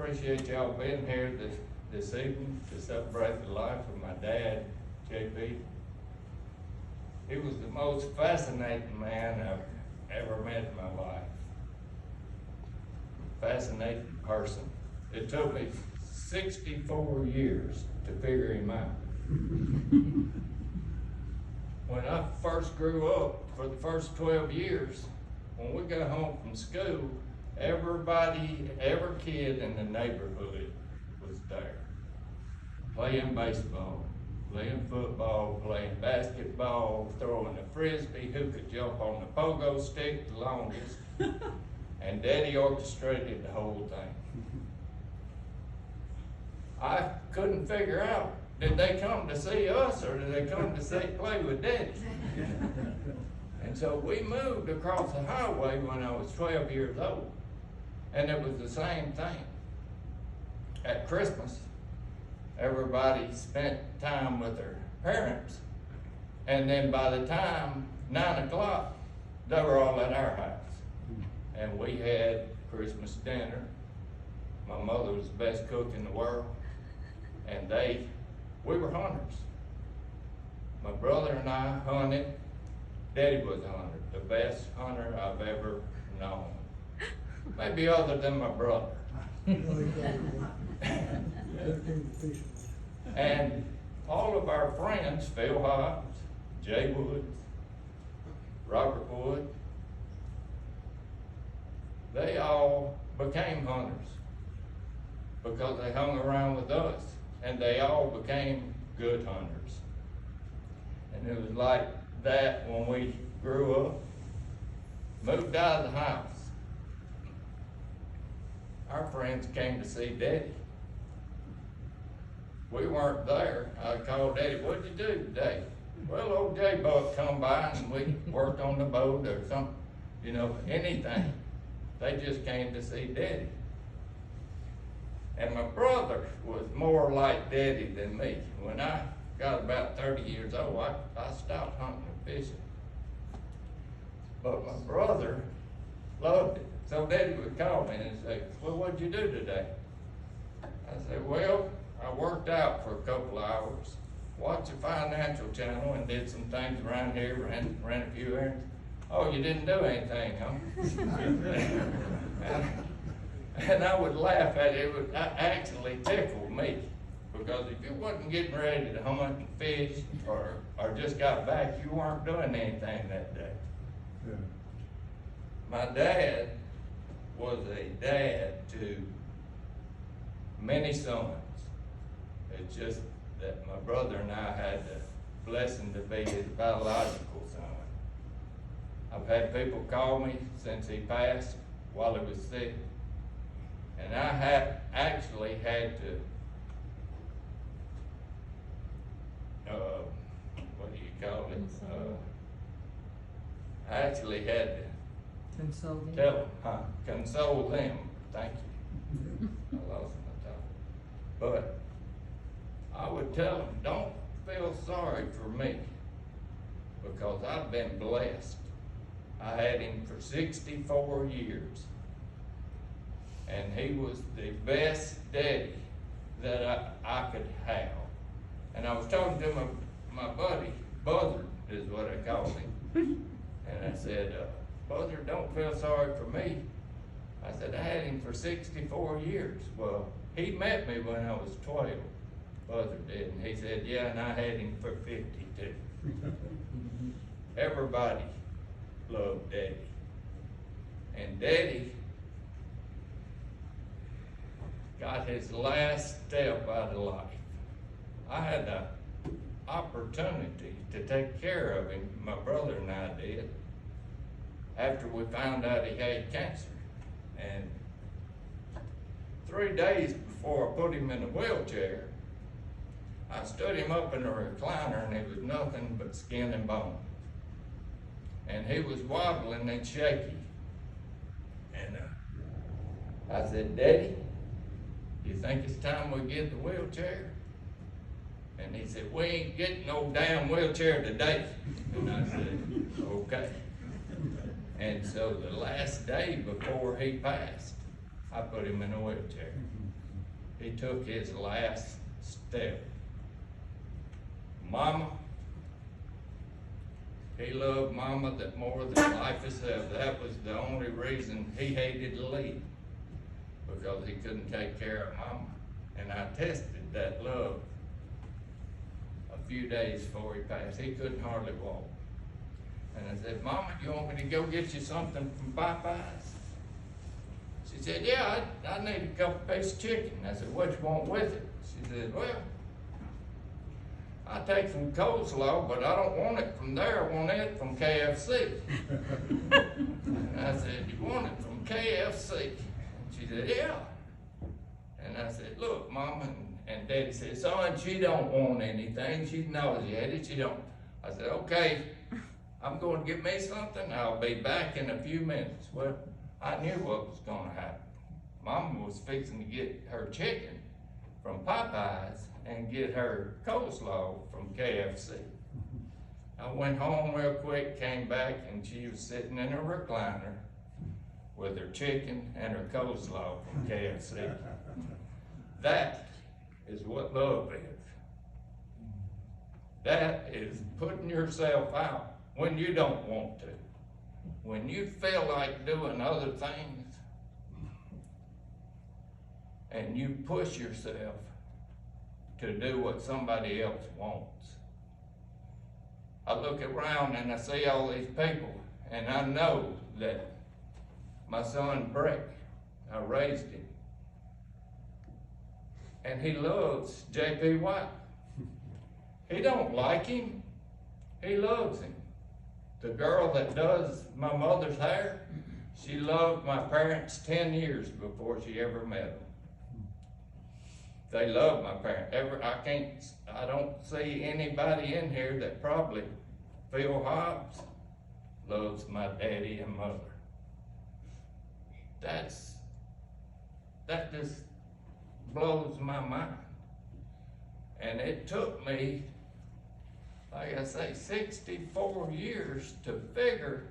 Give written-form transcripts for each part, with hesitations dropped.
appreciate y'all being here this evening to celebrate the life of my dad, JP. He was the most fascinating man I've ever met in my life. Fascinating person. It took me 64 years to figure him out. When I first grew up, for the first 12 years, when we got home from school, every kid in the neighborhood was there. Playing baseball, playing football, playing basketball, throwing a frisbee, who could jump on the pogo stick the longest. And Daddy orchestrated the whole thing. I couldn't figure out, did they come to see us or did they come to play with Daddy? And so we moved across the highway when I was 12 years old. And it was the same thing. At Christmas, everybody spent time with their parents. And then by the time 9 o'clock, they were all at our house. And we had Christmas dinner. My mother was the best cook in the world. And we were hunters. My brother and I hunted. Daddy was a hunter, the best hunter I've ever known. Maybe other than my brother. And all of our friends, Phil Hobbs, Jay Woods, Robert Wood, they all became hunters because they hung around with us, and they all became good hunters. And it was like that when we grew up, moved out of the house. Our friends came to see Daddy. We weren't there. I called Daddy, what'd you do today? Well, old J-Buck come by and we worked on the boat or something, anything. They just came to see Daddy. And my brother was more like Daddy than me. When I got about 30 years old, I stopped hunting and fishing. But my brother loved it. So Daddy would call me and say, well, what'd you do today? I said, well, I worked out for a couple hours, watched the Financial Channel and did some things around here, ran a few errands. Oh, you didn't do anything, huh? And I would laugh at it. It would actually tickle me. Because if you wasn't getting ready to hunt and fish or just got back, you weren't doing anything that day. Yeah. My dad was a dad to many sons. It's just that my brother and I had the blessing to be his biological son. I've had people call me since he passed while he was sick. And I have actually had to what do you call it? I actually had to console them. Thank you. I lost my thought. But I would tell them, don't feel sorry for me because I've been blessed. I had him for 64 years. And he was the best daddy that I could have. And I was talking to my buddy, Buzzard is what I called him. And I said, Buzzard, don't feel sorry for me. I said, I had him for 64 years. Well, he met me when I was 12, Buzzard did. And he said, yeah, and I had him for 52. Everybody loved Daddy. And Daddy got his last step out of life. I had the opportunity to take care of him, my brother and I did, after we found out he had cancer. And 3 days before I put him in a wheelchair, I stood him up in a recliner and he was nothing but skin and bone. And he was wobbling and shaky. And I said, Daddy, you think it's time we get the wheelchair? And he said, we ain't getting no damn wheelchair today. And I said, okay. And so the last day before he passed, I put him in a wheelchair. he took his last step. Mama, he loved Mama that more than life itself. That was the only reason he hated to leave, because he couldn't take care of Mama. And I tested that love a few days before he passed. He couldn't hardly walk. And I said, Mama, you want me to go get you something from Popeyes? She said, yeah, I need a couple pieces of chicken. I said, what you want with it? She said, well, I'll take some coleslaw, but I don't want it from there. I want it from KFC. And I said, you want it from KFC? And she said, yeah. And I said, look, Mama, and Daddy said, son, she don't want anything. She's nauseated. She don't. I said, okay, I'm going to get me something. I'll be back in a few minutes. Well, I knew what was going to happen. Mama was fixing to get her chicken from Popeyes and get her coleslaw from KFC. I went home real quick, came back, and she was sitting in her recliner with her chicken and her coleslaw from KFC. That is what love is. That is putting yourself out when you don't want to. When you feel like doing other things and you push yourself to do what somebody else wants. I look around and I see all these people, and I know that my son Breck, I raised him, and he loves JP Wyatt. He don't like him, he loves him. The girl that does my mother's hair, she loved my parents 10 years before she ever met them. They love my parents. I don't see anybody in here that probably, Phil Hobbs loves my daddy and mother. That just blows my mind. And it took me, like I say, 64 years to figure.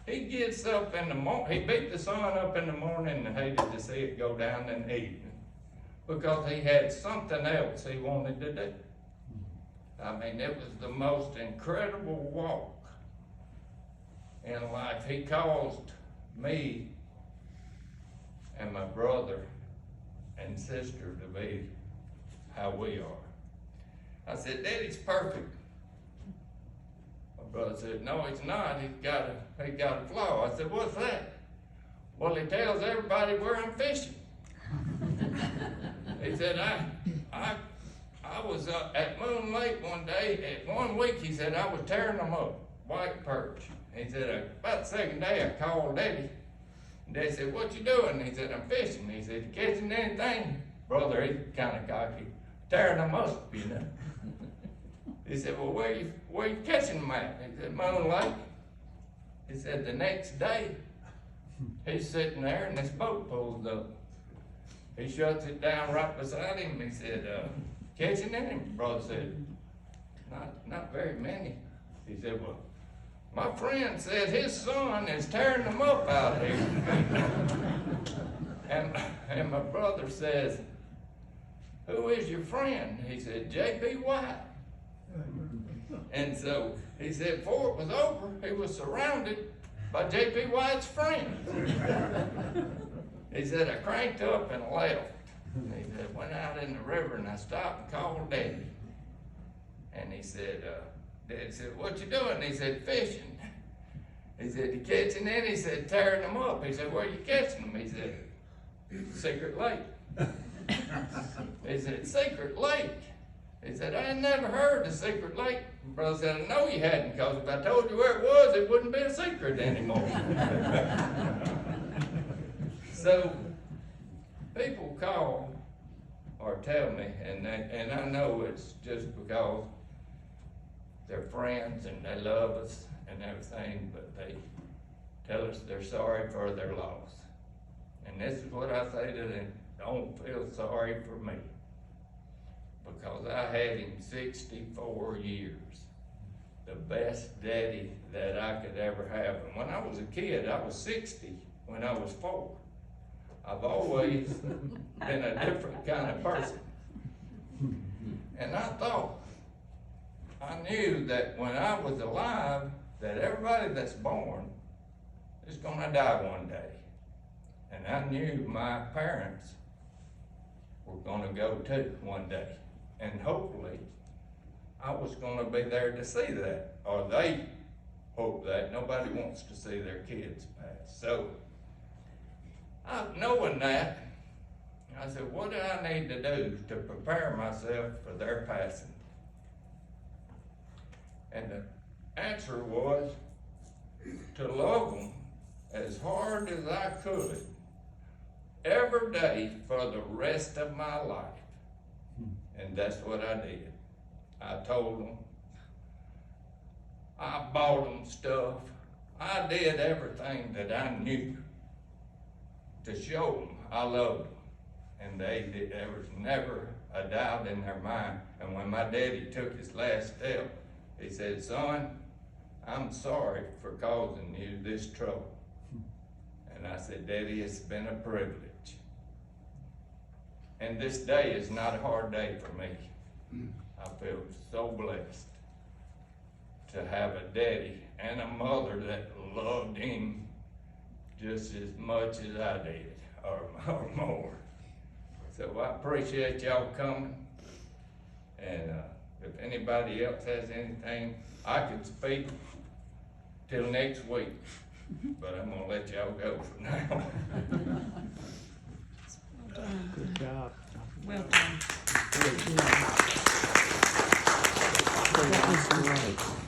He gets up in the morning, he beat the sun up in the morning and hated to see it go down in the evening, because he had something else he wanted to do. I mean, it was the most incredible walk in life. He caused me and my brother and sister to be how we are. I said, Daddy's perfect. My brother said, no, he's not. He's got a flaw. I said, what's that? Well, he tells everybody where I'm fishing. He said, I was at Moon Lake one day, at 1 week, he said, I was tearing them up, white perch. He said, about the second day, I called Daddy. And Daddy said, what you doing? He said, I'm fishing. He said, you catching anything? Brother, he's kind of cocky, tearing them up, you know. He said, well, where you catching them at? He said, Moon Lake. He said, the next day, he's sitting there and this boat pulls up. He shuts it down right beside him. He said, catching any? Brother said, not very many. He said, well, my friend said his son is tearing them up out here. and my brother says, who is your friend? He said, JP Wyatt. And so he said, before it was over, he was surrounded by JP Wyatt's friends. He said, I cranked up and left. He said, went out in the river and I stopped and called Daddy. And he said, Daddy said, what you doing? He said, fishing. He said, you catching any? He said, tearing them up. He said, where you catching them? He said, Secret Lake. He said, Secret Lake. He said, I ain't never heard of Secret Lake. Brother said, I know you hadn't, because if I told you where it was, it wouldn't be a secret anymore. So people call or tell me, and I know it's just because they're friends and they love us and everything, but they tell us they're sorry for their loss. And this is what I say to them: don't feel sorry for me, because I had him 64 years. The best daddy that I could ever have. And when I was a kid, I was 60 when I was 4. I've always been a different kind of person. And I knew that when I was alive, that everybody that's born is gonna die one day. And I knew my parents were gonna go too one day. And hopefully, I was gonna be there to see that, or they hope that. Nobody wants to see their kids pass. So, knowing that, I said, what do I need to do to prepare myself for their passing? And the answer was to love them as hard as I could every day for the rest of my life. And that's what I did. I told them, I bought them stuff, I did everything that I knew to show them I loved them. And there was never a doubt in their mind. And when my daddy took his last step, he said, son, I'm sorry for causing you this trouble. And I said, Daddy, it's been a privilege. And this day is not a hard day for me. I feel so blessed to have a daddy and a mother that loved him just as much as I did, or more. So I appreciate y'all coming. And if anybody else has anything, I could speak till next week, but I'm gonna let y'all go for now. Good job. Well done. That was great.